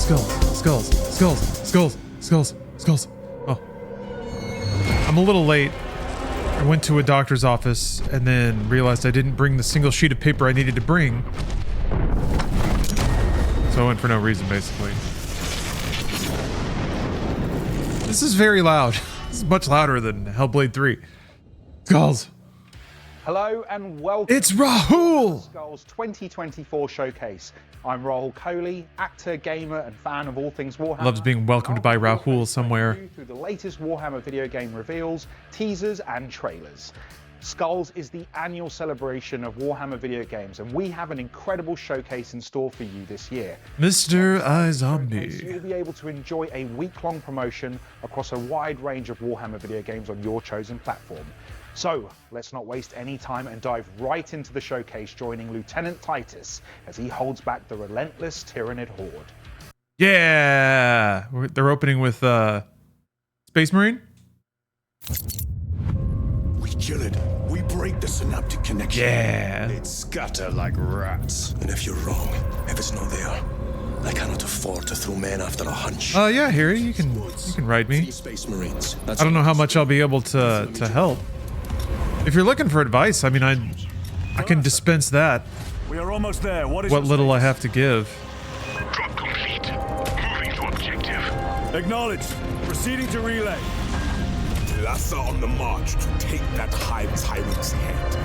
Skulls. Oh. I'm a little late. I went to a doctor's office and then realized I didn't bring the single sheet of paper I needed to bring. So I went for no reason, basically. This is very loud. This is much louder than Hellblade 3. Skulls. Hello and welcome. It's Rahul! Skulls 2024 showcase. I'm Rahul Kohli, actor, gamer, and fan of all things Warhammer. Loves being welcomed by Rahul somewhere. Through the latest Warhammer video game reveals, teasers, and trailers. Skulls is the annual celebration of Warhammer video games, and we have an incredible showcase in store for you this year. Mr. iZombie. You'll be able to enjoy a week-long promotion across a wide range of Warhammer video games on your chosen platform. So, let's not waste any time and dive right into the showcase, joining Lieutenant Titus as he holds back the relentless Tyranid horde. Yeah! They're opening with Space Marine? We kill it. We break the synaptic connection. Yeah. They'd scatter like rats. And if you're wrong, if it's not there, I cannot afford to throw men after a hunch. Yeah, Harry, you can ride me. Space Marines. I don't know how much I'll be able to help. If you're looking for advice, I mean, I can dispense that. We are almost there. What little I have to give. Drop complete. Moving to objective. Acknowledged. Proceeding to relay. Lassa on the march to take that high tyrant's head.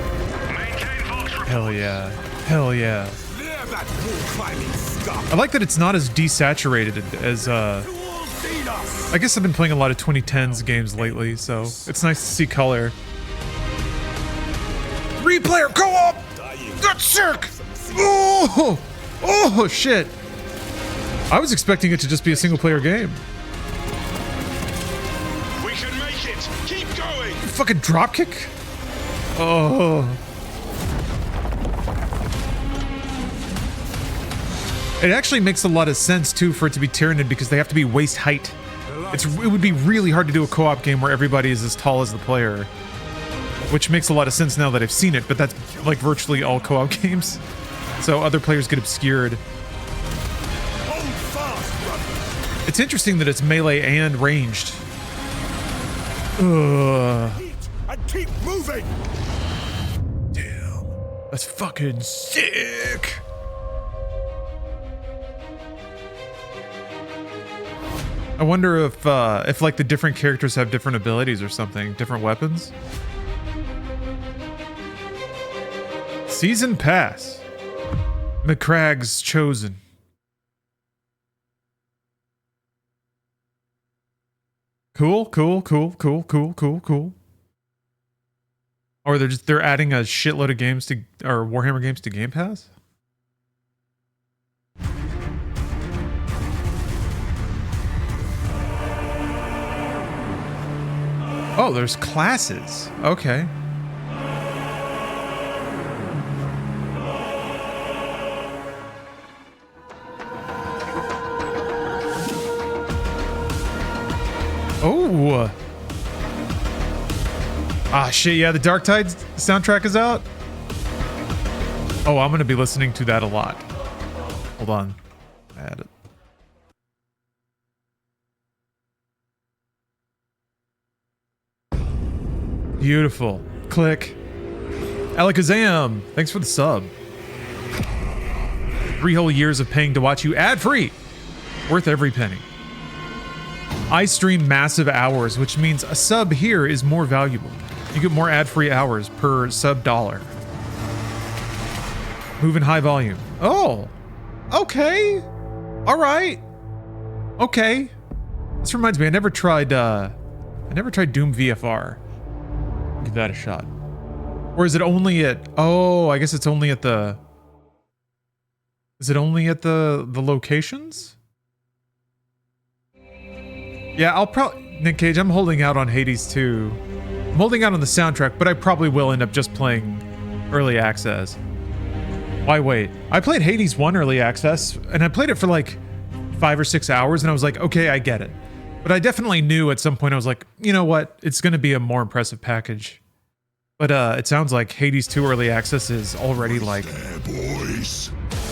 Maintain Vox report. Hell yeah. Hell yeah. Clear that wall-climbing scum. I like that it's not as desaturated as, I guess I've been playing a lot of 2010s games lately, so it's nice to see color. 3-player co-op! That's sick! Oh, shit. I was expecting it to just be a single-player game. We can make it. Keep going. Fucking dropkick? Oh. It actually makes a lot of sense, too, for it to be Tyranid because they have to be waist height. It would be really hard to do a co-op game where everybody is as tall as the player. Which makes a lot of sense now that I've seen it, but that's like virtually all co-op games. So other players get obscured. It's interesting that it's melee and ranged. Ugh. And keep moving. Damn. That's fucking sick. I wonder if like the different characters have different abilities or something, different weapons. Season Pass. McCragg's Chosen. Cool. Or they're adding a shitload of games to, or Warhammer games to Game Pass? Oh, there's classes. Okay. Oh. Ah, shit, yeah, the Dark Tide soundtrack is out. Oh, I'm going to be listening to that a lot. Hold on. Add it. Beautiful. Click. Alakazam, thanks for the sub. 3 whole years of paying to watch you ad-free. Worth every penny. I stream massive hours, which means a sub here is more valuable. You get more ad-free hours per sub dollar. Moving high volume. Oh, okay. All right. Okay. This reminds me, I never tried Doom VFR. Give that a shot. Or is it only at, oh, I guess it's only at the, is it only at the locations? Yeah, I'll probably... Nick Cage, I'm holding out on Hades 2. I'm holding out on the soundtrack, but I probably will end up just playing early access. Why wait? I played Hades 1 early access, and I played it for like 5 or 6 hours, and I was like, okay, I get it. But I definitely knew at some point, I was like, you know what? It's going to be a more impressive package. But it sounds like Hades 2 early access is already like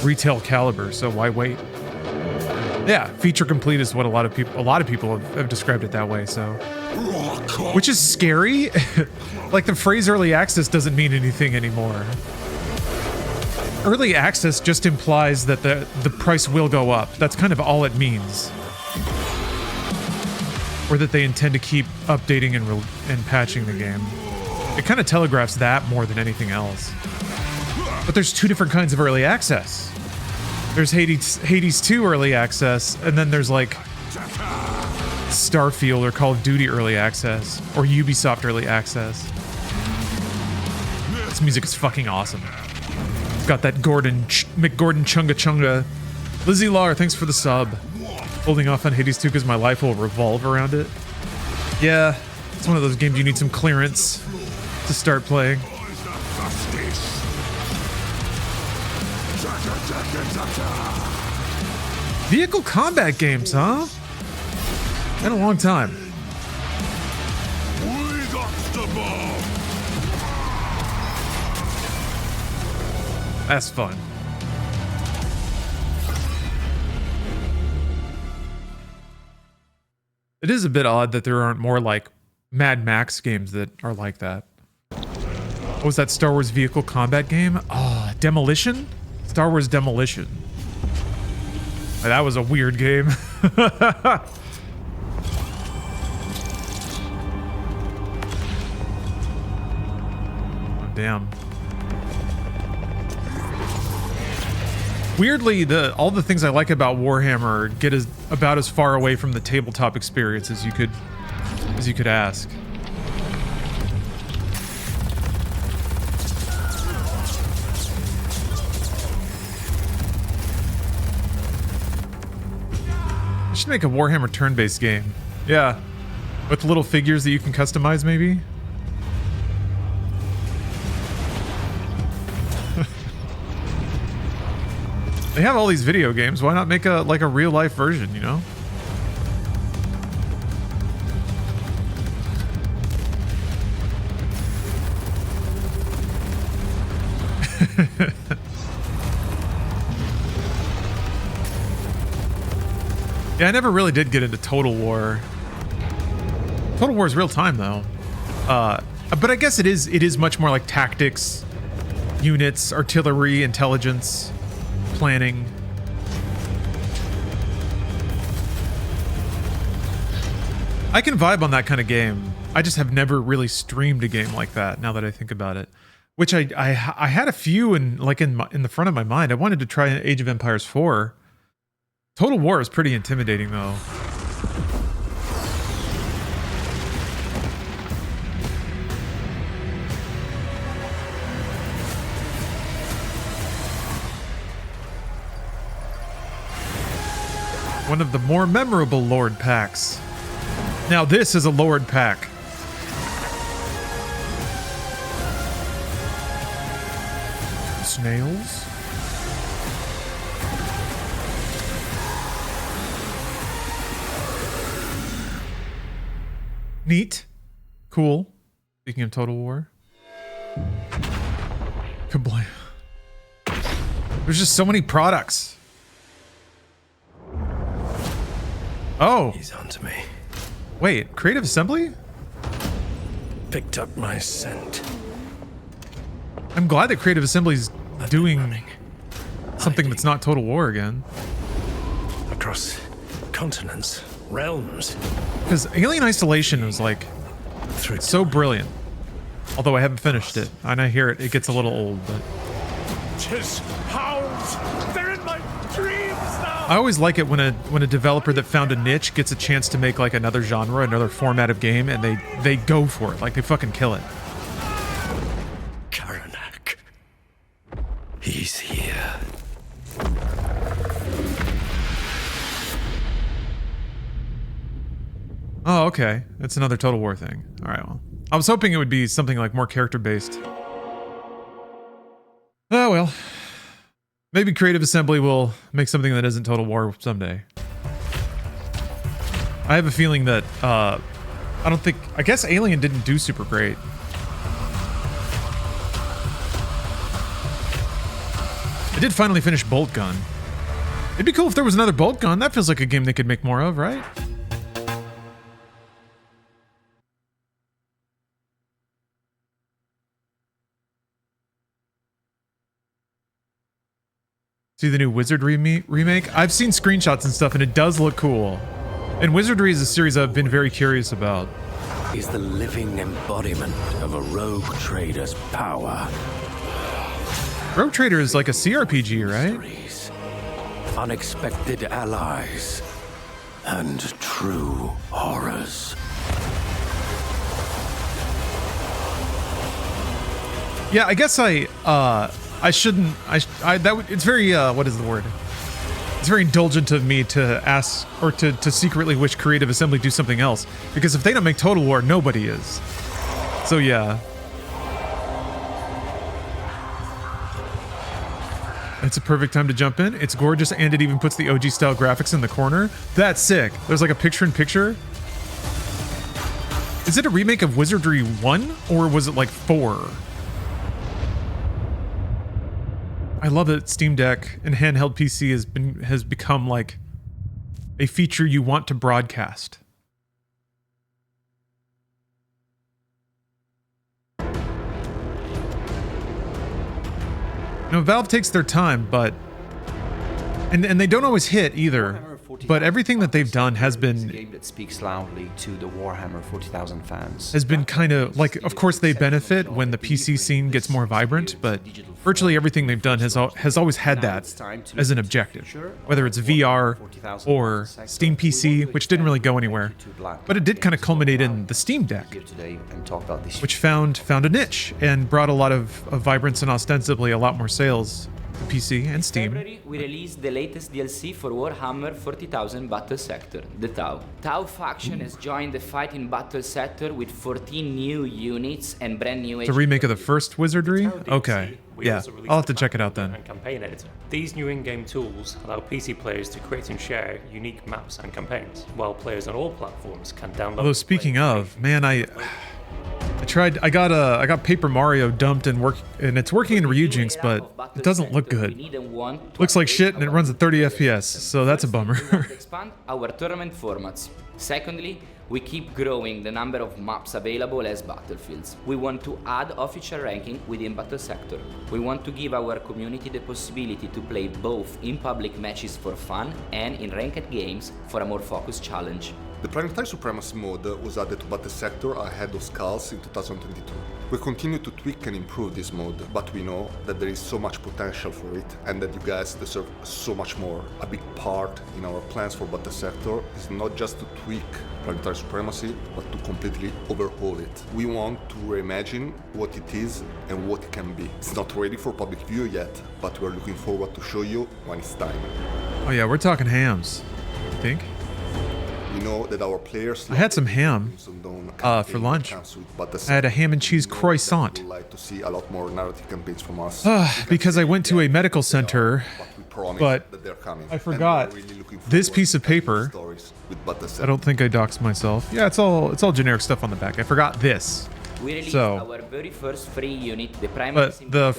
retail caliber, so why wait? Yeah, feature complete is what a lot of people have described it that way. So, which is scary. Like the phrase early access doesn't mean anything anymore. Early access just implies that the price will go up. That's kind of all it means. Or that they intend to keep updating and patching the game. It kind of telegraphs that more than anything else. But there's two different kinds of early access. There's Hades 2 early access, and then there's like Starfield or Call of Duty early access, or Ubisoft early access. This music is fucking awesome. It's got that McGordon Chunga Chunga. Lizzie Lahr, thanks for the sub. Holding off on Hades 2 because my life will revolve around it. Yeah, it's one of those games you need some clearance to start playing. Vehicle combat games, huh? Been a long time. We got the bomb. That's fun. It is a bit odd that there aren't more like Mad Max games that are like that. What was that Star Wars vehicle combat game? Oh, Demolition? Star Wars Demolition. That was a weird game. Oh, damn. Weirdly, all the things I like about Warhammer get about as far away from the tabletop experience as you could ask. I should make a Warhammer turn-based game. Yeah, with little figures that you can customize, maybe. They have all these video games. Why not make a real life version, you know? Yeah, I never really did get into Total War. Total War is real time though. But I guess it is much more like tactics, units, artillery, intelligence, planning. I can vibe on that kind of game. I just have never really streamed a game like that now that I think about it. Which I had a few in the front of my mind. I wanted to try Age of Empires 4. Total War is pretty intimidating though. One of the more memorable Lord packs. Now this is a Lord pack. Snails? Neat. Cool. Speaking of Total War. Kablam. There's just so many products. Oh. He's onto me. Wait, Creative Assembly? Picked up my scent. I'm glad that Creative Assembly's doing something that's not Total War again. Across continents, realms. Because Alien Isolation was like so brilliant. Although I haven't finished it, and I hear it gets a little old, but Tis hounds! They're in my dreams now! I always like it when a developer that found a niche gets a chance to make like another genre, another format of game, and they go for it, like they fucking kill it. Karanak. He's here. Oh, okay. It's another Total War thing. All right, well. I was hoping it would be something like more character-based. Oh, well. Maybe Creative Assembly will make something that isn't Total War someday. I have a feeling that, I guess Alien didn't do super great. I did finally finish Bolt Gun. It'd be cool if there was another bolt gun. That feels like a game they could make more of, right? See the new Wizardry remake? I've seen screenshots and stuff, and it does look cool. And Wizardry is a series I've been very curious about. Is the living embodiment of a rogue trader's power. Rogue Trader is like a CRPG, right? Mysteries, unexpected allies, and true horrors. Yeah, I guess I shouldn't. It's very what is the word? It's very indulgent of me to ask or to secretly wish Creative Assembly do something else, because if they don't make Total War, nobody is. So yeah. It's a perfect time to jump in. It's gorgeous, and it even puts the OG style graphics in the corner. That's sick. There's like a picture-in-picture. Is it a remake of Wizardry 1, or was it like 4? I love that Steam Deck and handheld PC has become like a feature you want to broadcast. You know, Valve takes their time, but and they don't always hit either. But everything that they've done has been game that speaks loudly to the Warhammer 40,000 fans. Has been kind of like, of course they benefit when the PC scene gets more vibrant, but virtually everything they've done has always had that as an objective, whether it's VR or Steam PC, which didn't really go anywhere, but it did kind of culminate in the Steam Deck, which found a niche and brought a lot of vibrance and ostensibly a lot more sales to PC and Steam. In February, we released the latest DLC for Warhammer 40,000 Battle Sector, the Tau. Tau faction has joined the fight in Battle Sector with 14 new units and brand new... The remake of the first Wizardry? Okay. Yeah, I'll have to check it out then. And campaign editor. These new in-game tools allow PC players to create and share unique maps and campaigns, while players on all platforms can download... Although speaking of, man, I got Paper Mario dumped and it's working in Ryujinx, but it doesn't look good. Looks like shit and it runs at 30 FPS, so that's a bummer. Expand our tournament formats. Secondly, we keep growing the number of maps available as battlefields. We want to add official ranking within Battle Sector. We want to give our community the possibility to play both in public matches for fun and in ranked games for a more focused challenge. The Planetary Supremacy mode was added to Battle Sector ahead of Skulls in 2022. We continue to tweak and improve this mode, but we know that there is so much potential for it and that you guys deserve so much more. A big part in our plans for Battle Sector is not just to tweak Planetary Supremacy, but to completely overhaul it. We want to reimagine what it is and what it can be. It's not ready for public view yet, but we're looking forward to show you when it's time. Oh yeah, we're talking hams, I think. We know that our players... I had some ham for lunch. I had a ham and cheese croissant. Would like to see a lot more narrative campaigns from us. Because I went to a medical center, but I forgot this piece of paper. I don't think I doxed myself. Yeah, it's all generic stuff on the back. I forgot this. We released our very first free unit, the but the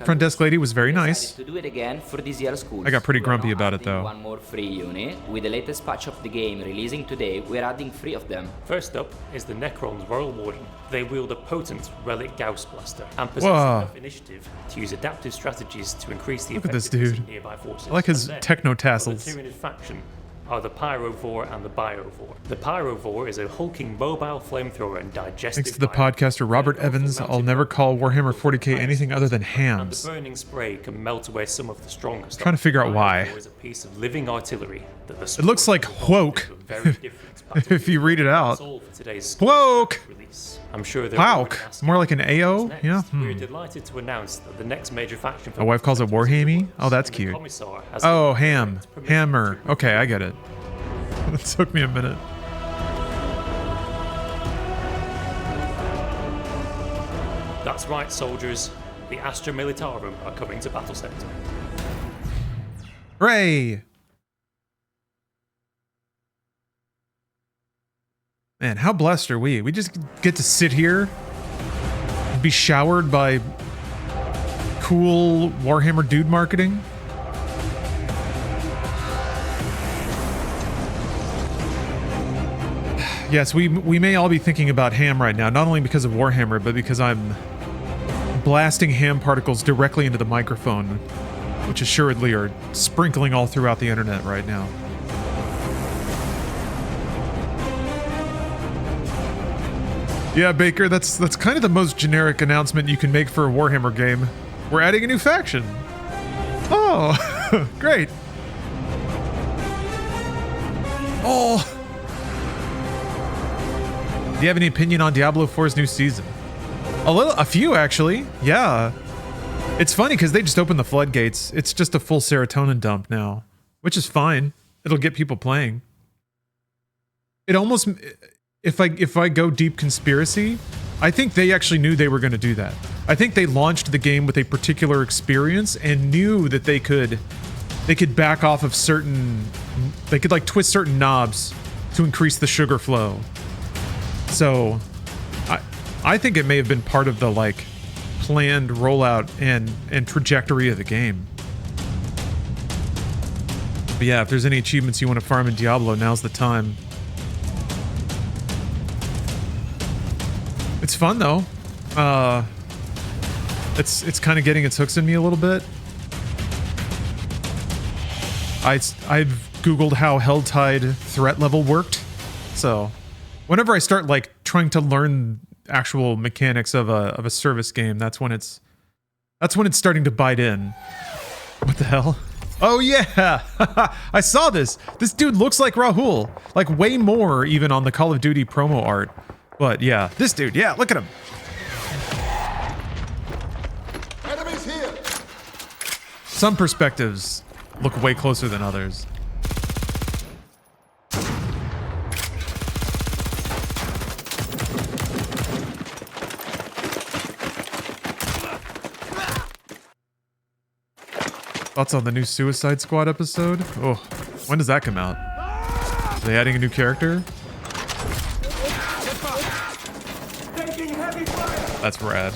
front desk lady was very nice. To do it again for this year's school. I got pretty grumpy about it though. One more free unit. With the latest patch of the game releasing today, we're adding 3 of them. First up is the Necron's Royal Warden. They wield a potent relic Gauss blaster and possess enough initiative to use adaptive strategies to increase the effectiveness of nearby forces. I like his techno tassels. The Tyranid faction are the Pyrovore and the Biovore. The Pyrovore is a hulking mobile flamethrower and digestive... Thanks to the podcaster Robert Evans, I'll never call Warhammer 40k anything other than hams. And the burning spray can melt away some of the strongest... Trying to figure out why. Is a piece of living artillery that the it looks like woke if you read it out. Woke! I'm sure Woke. More like an AO? Yeah. We're delighted to announce that the next major faction... My wife calls it Warhammy? Oh, that's cute. Oh, ham. Hammer. Okay, I get it. It took me a minute. That's right, soldiers. The Astra Militarum are coming to Battle Sector. Hooray! Man, how blessed are we? We just get to sit here and be showered by cool Warhammer dude marketing. Yes, we may all be thinking about ham right now, not only because of Warhammer, but because I'm blasting ham particles directly into the microphone, which assuredly are sprinkling all throughout the internet right now. Yeah, Baker, that's kind of the most generic announcement you can make for a Warhammer game. We're adding a new faction. Oh, great. Oh. Do you have any opinion on Diablo 4's new season? A few actually. Yeah. It's funny because they just opened the floodgates. It's just a full serotonin dump now, which is fine. It'll get people playing. It almost, if I go deep conspiracy, I think they actually knew they were going to do that. I think they launched the game with a particular experience and knew that they could back off of certain, they could like twist certain knobs to increase the sugar flow. So I think it may have been part of the like planned rollout and trajectory of the game. But yeah, if there's any achievements you want to farm in Diablo, now's the time. It's fun though. It's kind of getting its hooks in me a little bit. I've Googled how Helltide threat level worked, so whenever I start like trying to learn actual mechanics of a service game, that's when it's starting to bite in. What the hell? Oh yeah, I saw this. This dude looks like Rahul, like way more even on the Call of Duty promo art. But yeah, this dude, yeah, look at him. Enemies here. Some perspectives look way closer than others. Thoughts on the new Suicide Squad episode? Oh, when does that come out? Are they adding a new character? That's rad.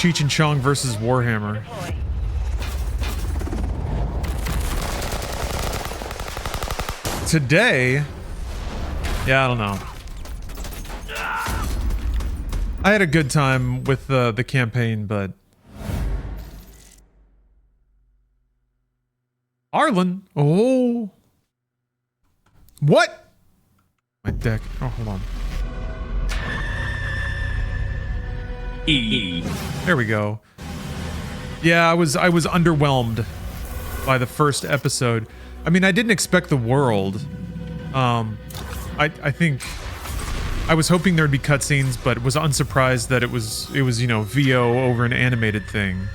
Cheech and Chong versus Warhammer. Today? Yeah, I don't know. I had a good time with the campaign, but... Arlen? Oh. What? My deck. Oh, hold on. E. There we go. Yeah, I was underwhelmed by the first episode. I mean, I didn't expect the world. I think I was hoping there'd be cutscenes, but was unsurprised that it was you know, VO over an animated thing.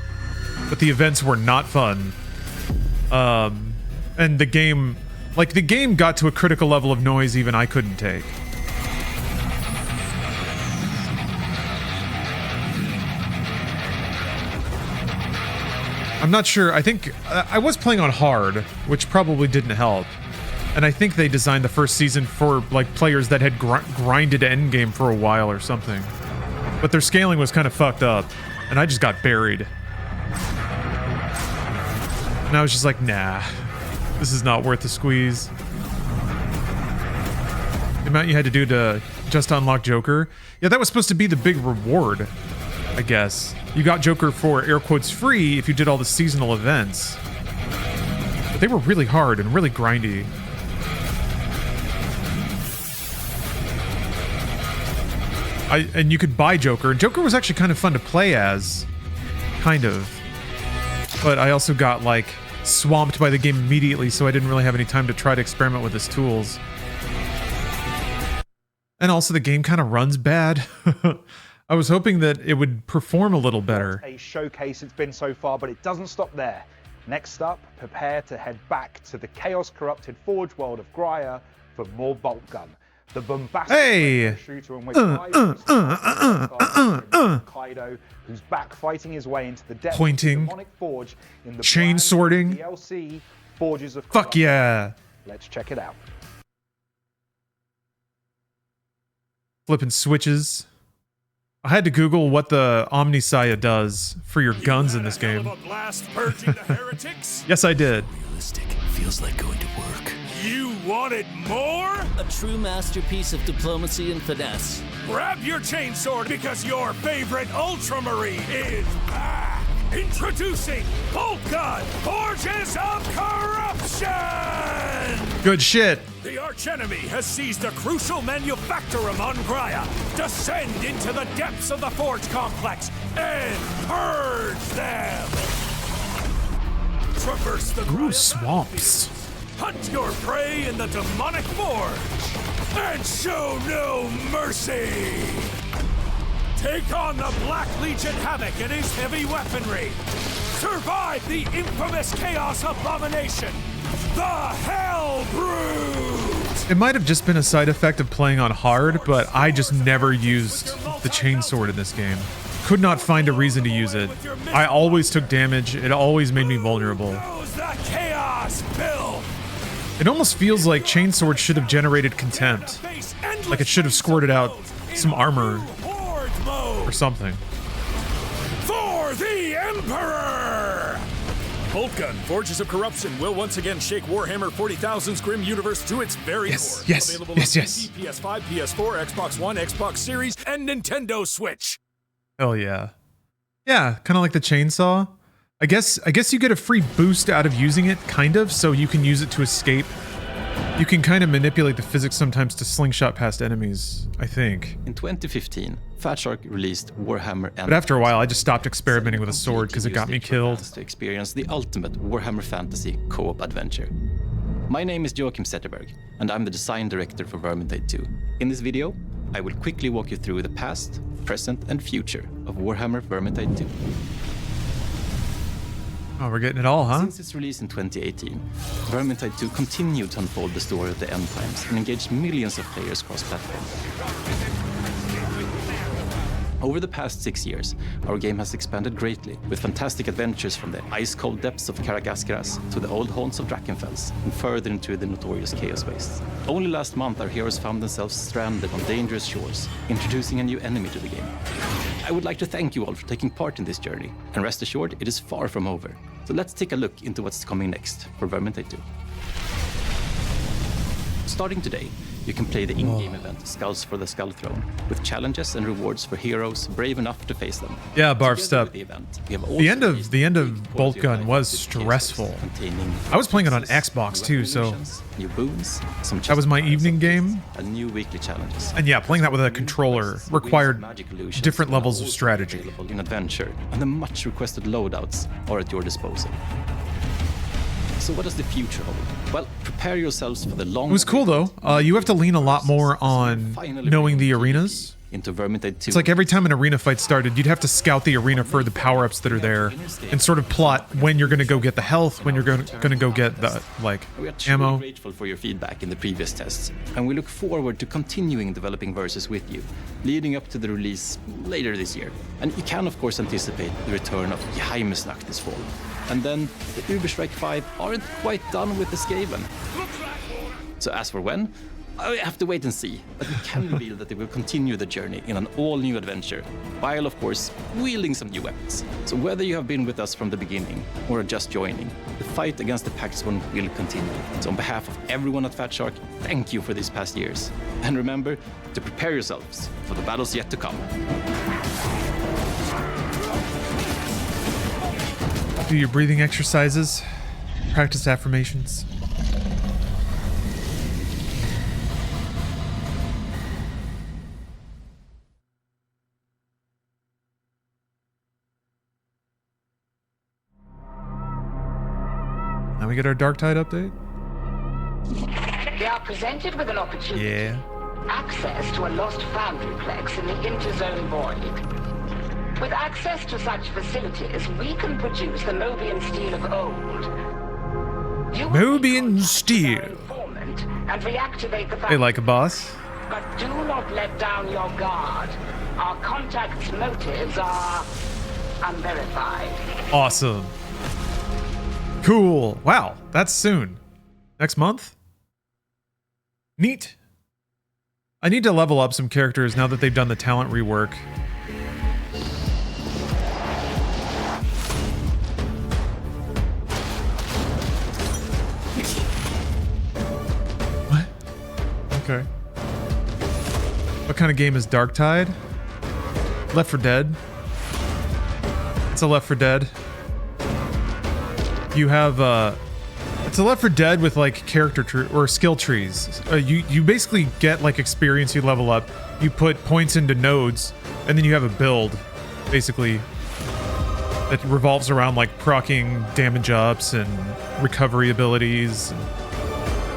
But the events were not fun. And the game got to a critical level of noise even I couldn't take. I'm not sure. I think I was playing on hard, which probably didn't help. And I think they designed the first season for like players that had grinded endgame for a while or something. But their scaling was kind of fucked up, and I just got buried. And I was just like, nah, this is not worth the squeeze. The amount you had to do to just unlock Joker. Yeah, that was supposed to be the big reward, I guess. You got Joker for air quotes free if you did all the seasonal events. But they were really hard and really grindy. And you could buy Joker, and Joker was actually kind of fun to play as. Kind of. But I also got, like, swamped by the game immediately, so I didn't really have any time to try to experiment with his tools. And also the game kind of runs bad. I was hoping that it would perform a little better. What a showcase it's been so far, but it doesn't stop there. Next up, prepare to head back to the chaos-corrupted Forge world of Grya for more Bolt Gun. The bombastic shooter in which Kaido, who's back fighting his way into the depths of the demonic forge in the chain sorting DLC Forges of Fuck yeah. Let's check it out. Flipping switches. I had to Google what the Omnisaya does for your guns in this game. Blast purging the heretics? Yes, I did. Realistic feels like going to work. You wanted more? A true masterpiece of diplomacy and finesse. Grab your chainsword because your favorite Ultramarine is back! Introducing Bolt Gun, Forges of Corruption! Good shit. The archenemy has seized a crucial manufactorum on Graia. Descend into the depths of the Forge Complex and purge them! Traverse the Graia swamps. Hunt your prey in the demonic forge and show no mercy! Take on the Black Legion Havoc and his heavy weaponry! Survive the infamous Chaos Abomination, the Hell Brood! It might have just been a side effect of playing on hard, but I just never used the chainsword in this game. Could not find a reason to use it. I always took damage. It always made me vulnerable. The Chaos Bill! It almost feels like chainsword should have generated contempt. Like it should have squirted out some armor or something. For the Emperor! Bolt Gun, Forges of Corruption will once again shake Warhammer 40,000's grim universe to its very core. Yes, Available yes, on yes. PC, PS5, PS4, Xbox One, Xbox Series, and Nintendo Switch. Hell yeah. Yeah, kind of like the chainsaw. I guess you get a free boost out of using it, kind of, so you can use it to escape. You can kind of manipulate the physics sometimes to slingshot past enemies, I think. In 2015, Fat Shark released Warhammer But after a while, I just stopped experimenting with a sword because it got me killed. To experience the ultimate Warhammer Fantasy co-op adventure. My name is Joachim Zetterberg, and I'm the design director for Vermintide 2. In this video, I will quickly walk you through the past, present, and future of Warhammer Vermintide 2. Oh, we're getting it all, huh? Since its release in 2018, Vermintide 2 continued to unfold the story of the end times and engaged millions of players cross-platform. Over the past 6 years, our game has expanded greatly, with fantastic adventures from the ice-cold depths of Karagaskras to the old haunts of Drakenfels, and further into the notorious Chaos Wastes. Only last month, our heroes found themselves stranded on dangerous shores, introducing a new enemy to the game. I would like to thank you all for taking part in this journey, and rest assured, it is far from over. So let's take a look into what's coming next for Vermintide 2. Starting today, you can play the in-game event Skulls for the Skull Throne, with challenges and rewards for heroes brave enough to face them. Yeah, barf stuff. The end of Bolt Gun was stressful. I was playing it on Xbox too, so new boons, some that was my evening game. And new weekly challenges. And yeah, playing that with a controller required different levels of strategy. In adventure, and the much requested loadouts are at your disposal. So what does the future hold? Well, prepare yourselves for the long... It was cool though. You have to lean a lot more on knowing the arenas. Into Vermintide 2. It's like every time an arena fight started, you'd have to scout the arena for the power-ups that are there and sort of plot when you're going to go get the health, when you're going to go get the, like, we are ammo. Grateful for your feedback in the previous tests, and we look forward to continuing developing Versus with you, leading up to the release later this year. And you can, of course, anticipate the return of Geheimnisnacht this fall. And then the Überschreck 5 aren't quite done with the Skaven. So as for when, I have to wait and see, but we can reveal that they will continue the journey in an all-new adventure, while of course wielding some new weapons. So whether you have been with us from the beginning or are just joining, the fight against the Paxton will continue. So on behalf of everyone at Fat Shark, thank you for these past years. And remember to prepare yourselves for the battles yet to come. Do your breathing exercises, practice affirmations. Now we get our Darktide update. They are presented with an opportunity. Yeah. Access to a lost foundryplex in the interzone void. With access to such facilities, we can produce the Mobian steel of old. Mobian steel. And reactivate the Hey, like a boss. But do not let down your guard. Our contact's motives are unverified. Awesome. Cool. Wow, that's soon. Next month? Neat. I need to level up some characters now that they've done the talent rework. Okay. What kind of game is Darktide? Left 4 Dead. It's a Left 4 Dead. You have it's a Left 4 Dead with like character tree or skill trees. You basically get like experience. You level up. You put points into nodes, and then you have a build, basically, that revolves around like proccing damage ups and recovery abilities.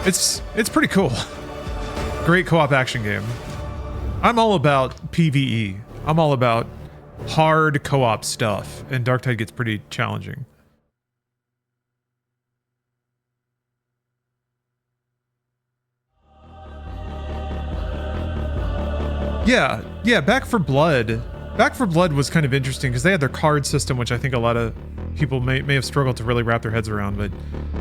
It's pretty cool. Great co-op action game. I'm all about PvE. I'm all about hard co-op stuff, and Darktide gets pretty challenging. Yeah, Back 4 Blood. Back 4 Blood was kind of interesting because they had their card system, which I think a lot of people may have struggled to really wrap their heads around. But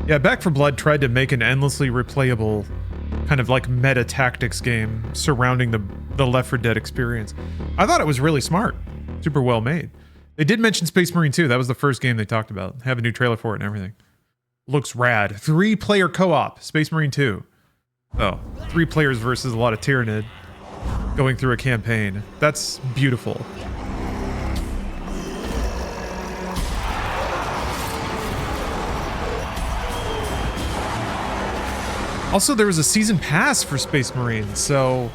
yeah, Back 4 Blood tried to make an endlessly replayable kind of like meta tactics game surrounding the Left 4 Dead experience. I thought it was really smart, super well made. They did mention Space Marine 2. That was the first game they talked about. Have a new trailer for it and everything. Looks rad. 3-player co-op, Space Marine 2. Oh, 3 players versus a lot of Tyranid going through a campaign. That's beautiful. Also, there was a season pass for Space Marine, so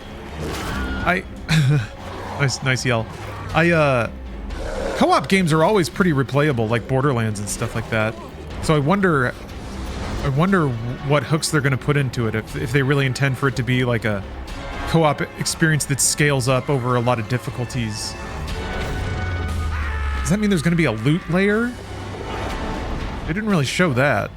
nice yell. Co-op games are always pretty replayable, like Borderlands and stuff like that. So I wonder what hooks they're going to put into it, if they really intend for it to be like a co-op experience that scales up over a lot of difficulties. Does that mean there's going to be a loot layer? They didn't really show that.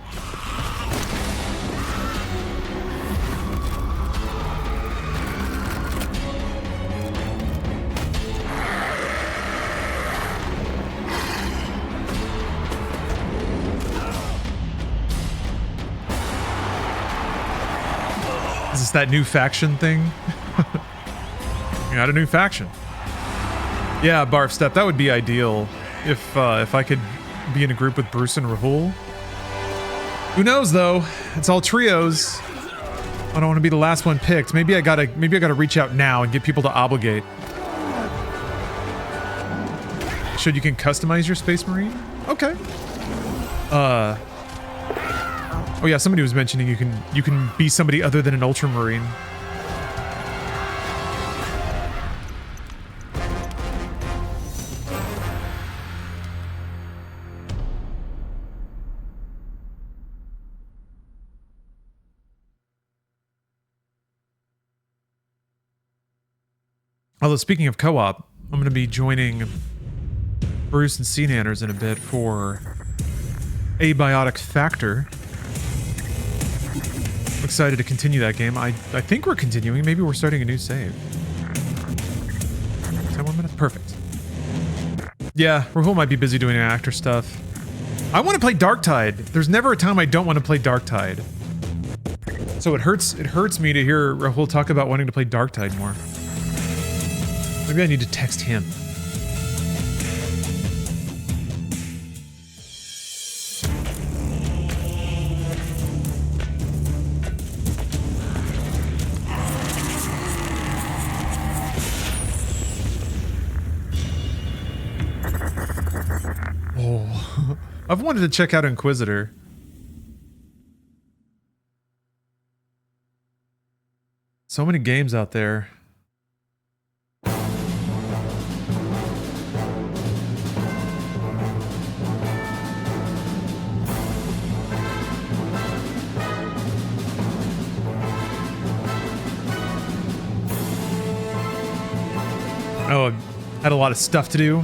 Is this that new faction thing? You got a new faction. Yeah, Barf Step, that would be ideal if I could be in a group with Bruce and Rahul. Who knows though? It's all trios. I don't want to be the last one picked. Maybe I gotta reach out now and get people to obligate. Should you can customize your Space Marine? Okay. Oh yeah, somebody was mentioning you can be somebody other than an Ultramarine. Although speaking of co-op, I'm going to be joining Bruce and Sea-Nanners in a bit for Abiotic Factor. I'm excited to continue that game. I think we're continuing. Maybe we're starting a new save. 10 more minutes? Perfect. Yeah, Rahul might be busy doing actor stuff. I want to play Darktide. There's never a time I don't want to play Darktide. So it hurts me to hear Rahul talk about wanting to play Darktide more. Maybe I need to text him. Oh, I've wanted to check out Inquisitor. So many games out there. Oh, had a lot of stuff to do.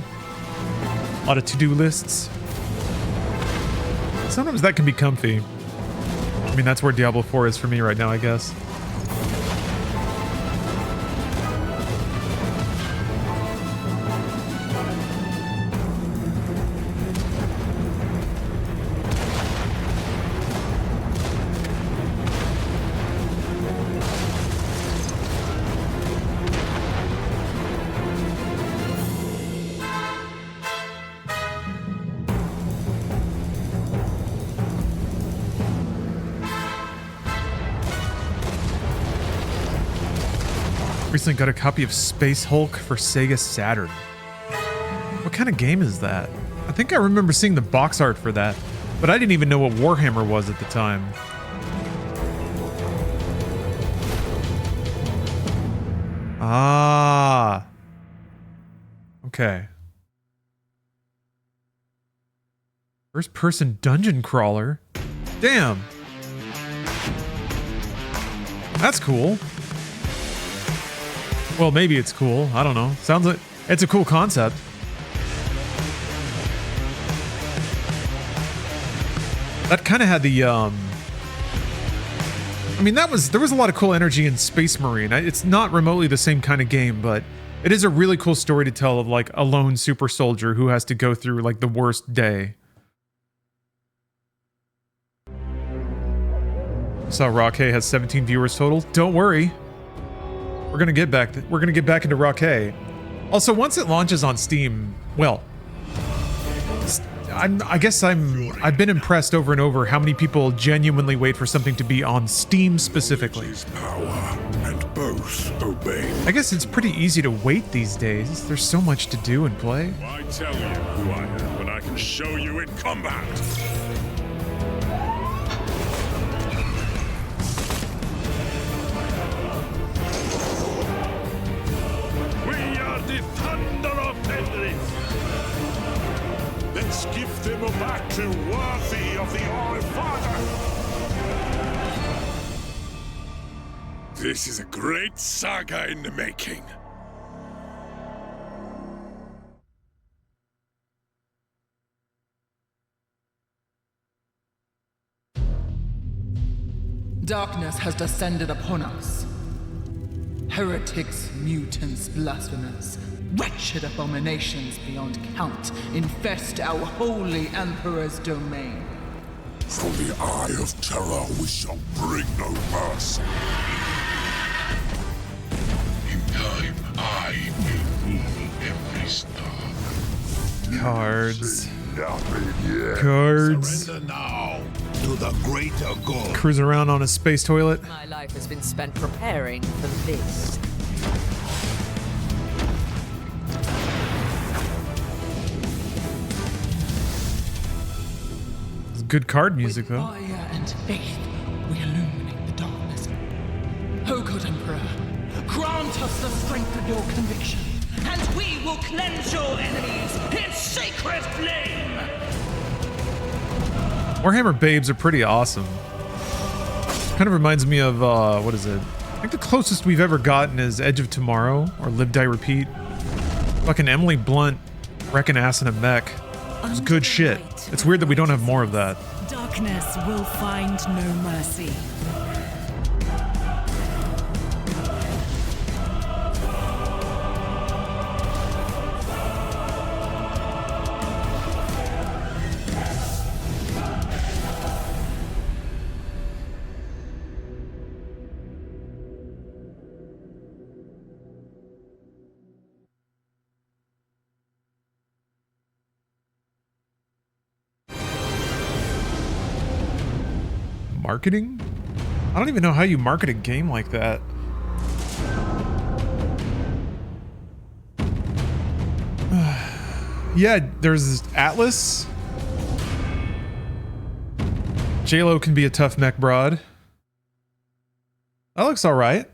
A lot of to-do lists. Sometimes that can be comfy. I mean, that's where Diablo 4 is for me right now, I guess. Recently got a copy of Space Hulk for Sega Saturn. What kind of game is that? I think I remember seeing the box art for that, but I didn't even know what Warhammer was at the time. Ah. Okay. First person dungeon crawler. Damn. That's cool. Well, maybe it's cool. I don't know. Sounds like it's a cool concept. That kind of had the I mean, there was a lot of cool energy in Space Marine. It's not remotely the same kind of game, but it is a really cool story to tell of like a lone super soldier who has to go through like the worst day. Saw Rockay has 17 viewers total. Don't worry. We're gonna get back into Rockay. Also, once it launches on Steam, well, I've been impressed over and over how many people genuinely wait for something to be on Steam specifically. Power and both obey. I guess it's pretty easy to wait these days. There's so much to do and play. I tell you who I am, but I can show you in combat. We are the Thunder of Fenris. Let's give them a battle worthy of the All-Father. This is a great saga in the making. Darkness has descended upon us. Heretics, mutants, blasphemers, wretched abominations beyond count infest our holy Emperor's domain. From the eye of terror we shall bring no mercy. In time, I will rule every star. Cards. Nothing yet. Cards. Surrender now to the greater good. Cruising around on a space toilet. My life has been spent preparing for this. It's good card music, though. Fire and faith, we illuminate the darkness. O God Emperor, grant us the strength of your conviction, and we will cleanse your enemies in sacred flame! Warhammer babes are pretty awesome. Kind of reminds me of, what is it? I think the closest we've ever gotten is Edge of Tomorrow, or Live Die Repeat. Fucking Emily Blunt wrecking ass in a mech. It was good shit. It's weird that we don't have more of that. Darkness will find no mercy. Marketing? I don't even know how you market a game like that. Yeah, there's Atlas. J-Lo can be a tough mech broad. That looks alright.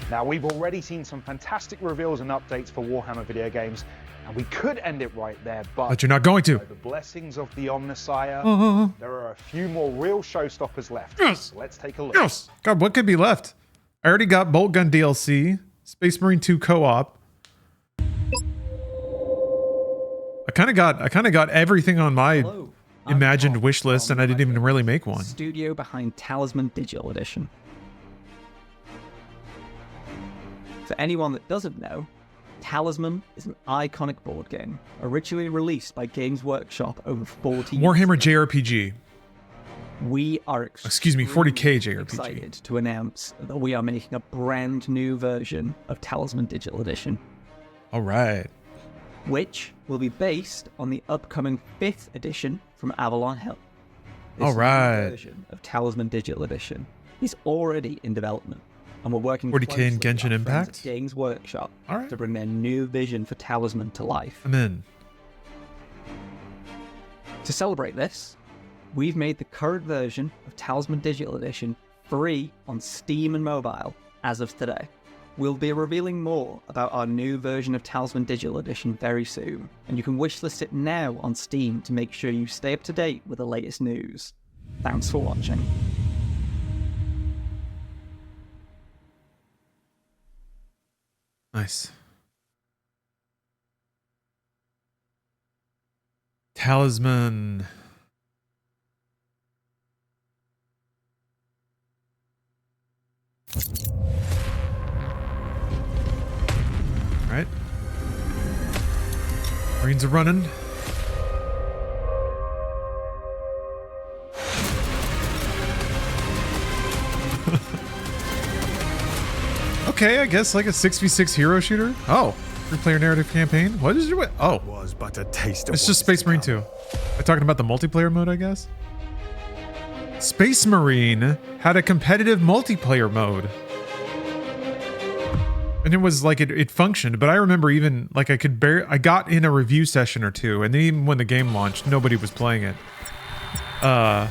Now, we've already seen some fantastic reveals and updates for Warhammer video games, and we could end it right there, but you're not going to. By the blessings of the Omnissiah, there are a few more real showstoppers left. Yes. So let's take a look. Yes. God, what could be left? I already got Bolt Gun DLC, Space Marine 2 co-op. I kind of got everything on my imagined wish list, and I didn't even really make one. Studio behind Talisman Digital Edition. For anyone that doesn't know, Talisman is an iconic board game, originally released by Games Workshop over 40 years Warhammer ago. JRPG. We are 40K JRPG. excited to announce that we are making a brand new version of Talisman Digital Edition. All right. Which will be based on the upcoming 5th edition from Avalon Hill. This All right. new version of Talisman Digital Edition is already in development, and we're working 40K in closely with Genshin our friends Impact? at Games Workshop All right. to bring their new vision for Talisman to life. I'm in. To celebrate this, we've made the current version of Talisman Digital Edition free on Steam and mobile as of today. We'll be revealing more about our new version of Talisman Digital Edition very soon, and you can wishlist it now on Steam to make sure you stay up to date with the latest news. Thanks for watching. Nice. Talisman. All right. Marines are running. Okay, I guess like a 6v6 hero shooter. Oh, three-player narrative campaign. What is your? Oh, was but a taste of it's just Space Marine 2. We're talking about the multiplayer mode, I guess. Space Marine had a competitive multiplayer mode, and it was like it functioned. But I remember even like I got in a review session or two, and then even when the game launched, nobody was playing it. But I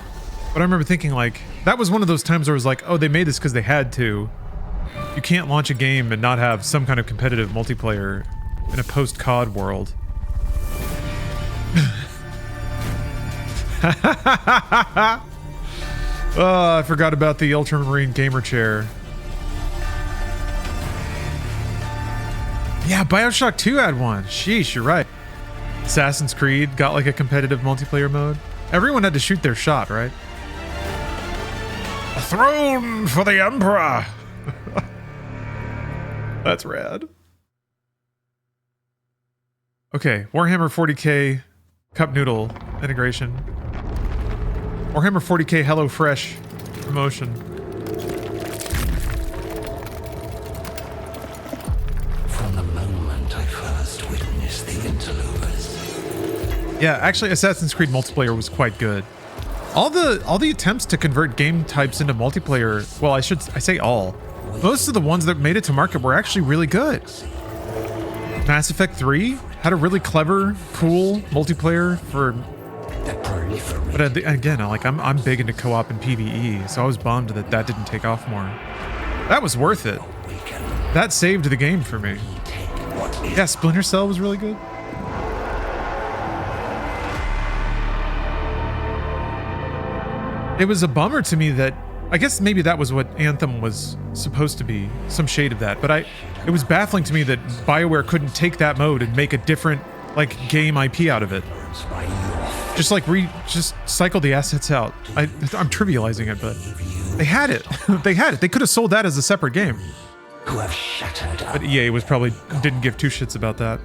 remember thinking like that was one of those times where it was like, oh, they made this because they had to. You can't launch a game and not have some kind of competitive multiplayer in a post-COD world. Oh, I forgot about the Ultramarine gamer chair. Yeah, BioShock 2 had one. Sheesh, you're right. Assassin's Creed got like a competitive multiplayer mode. Everyone had to shoot their shot, right? A throne for the Emperor! That's rad. Okay, Warhammer 40K Cup Noodle integration. Warhammer 40K HelloFresh promotion. From the moment I first witnessed the interlopers. Yeah, actually Assassin's Creed multiplayer was quite good. All the attempts to convert game types into multiplayer, well, I say all. Most of the ones that made it to market were actually really good. Mass Effect 3 had a really clever, cool multiplayer for. But again, like I'm big into co-op and PvE, so I was bummed that that didn't take off more. That was worth it. That saved the game for me. Yeah, Splinter Cell was really good. It was a bummer to me that I guess maybe that was what Anthem was supposed to be, some shade of that. But it was baffling to me that BioWare couldn't take that mode and make a different like game IP out of it. Just like just cycle the assets out. I'm trivializing it, but they had it. They had it. They could have sold that as a separate game. But EA was probably didn't give two shits about that.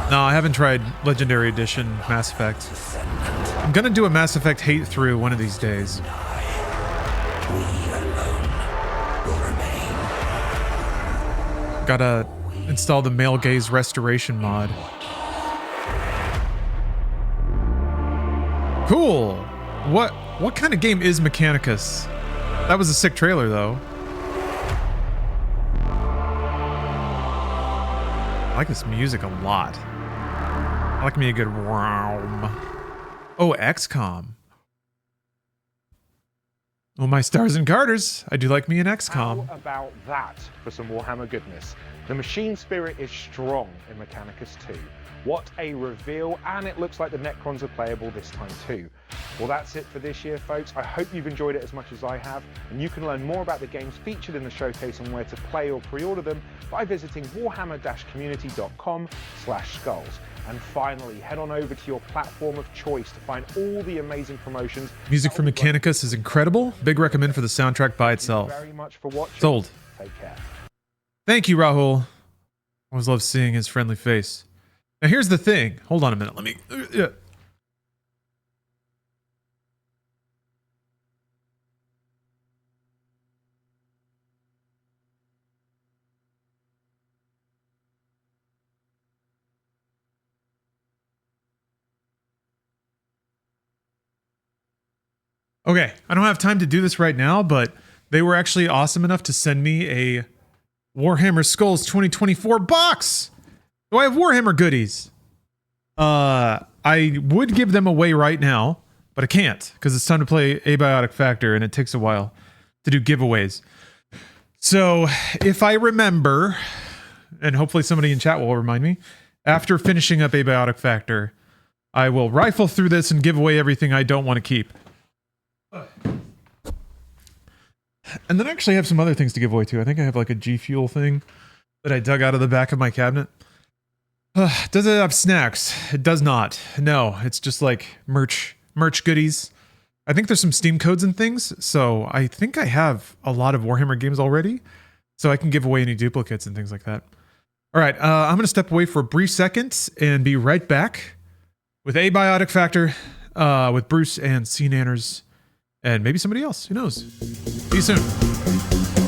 No, I haven't tried Legendary Edition Mass Effect. I'm gonna do a Mass Effect hate through one of these days. Gotta install the male gaze restoration mod. Cool. What kind of game is Mechanicus? That was a sick trailer though. I like this music a lot. I like me a good wow. Oh, XCOM. Oh, my stars and garters. I do like me an XCOM. How about that for some Warhammer goodness? The machine spirit is strong in Mechanicus 2. What a reveal, and it looks like the Necrons are playable this time too. Well, that's it for this year, folks. I hope you've enjoyed it as much as I have, and you can learn more about the games featured in the showcase and where to play or pre-order them by visiting warhammer-community.com/skulls. And finally, head on over to your platform of choice to find all the amazing promotions. Music from Mechanicus is incredible. Big recommend for the soundtrack by itself. Thank you very much for watching. Sold. Take care. Thank you, Rahul. Always love seeing his friendly face. Now here's the thing. Hold on a minute. Let me... Okay, I don't have time to do this right now, but they were actually awesome enough to send me a Warhammer Skulls 2024 box. So I have Warhammer goodies. I would give them away right now, but I can't because it's time to play Abiotic Factor and it takes a while to do giveaways. So if I remember, and hopefully somebody in chat will remind me, after finishing up Abiotic Factor, I will rifle through this and give away everything I don't want to keep. And then I actually have some other things to give away too. I think I have like a G Fuel thing that I dug out of the back of my cabinet. Does it have snacks? It does not. No, it's just like merch goodies. I think there's some Steam codes and things, so I think I have a lot of Warhammer games already, so I can give away any duplicates and things like that. All right, I'm going to step away for a brief second and be right back with Abiotic Factor, with Bruce and C-Nanners, and maybe somebody else. Who knows? See you soon.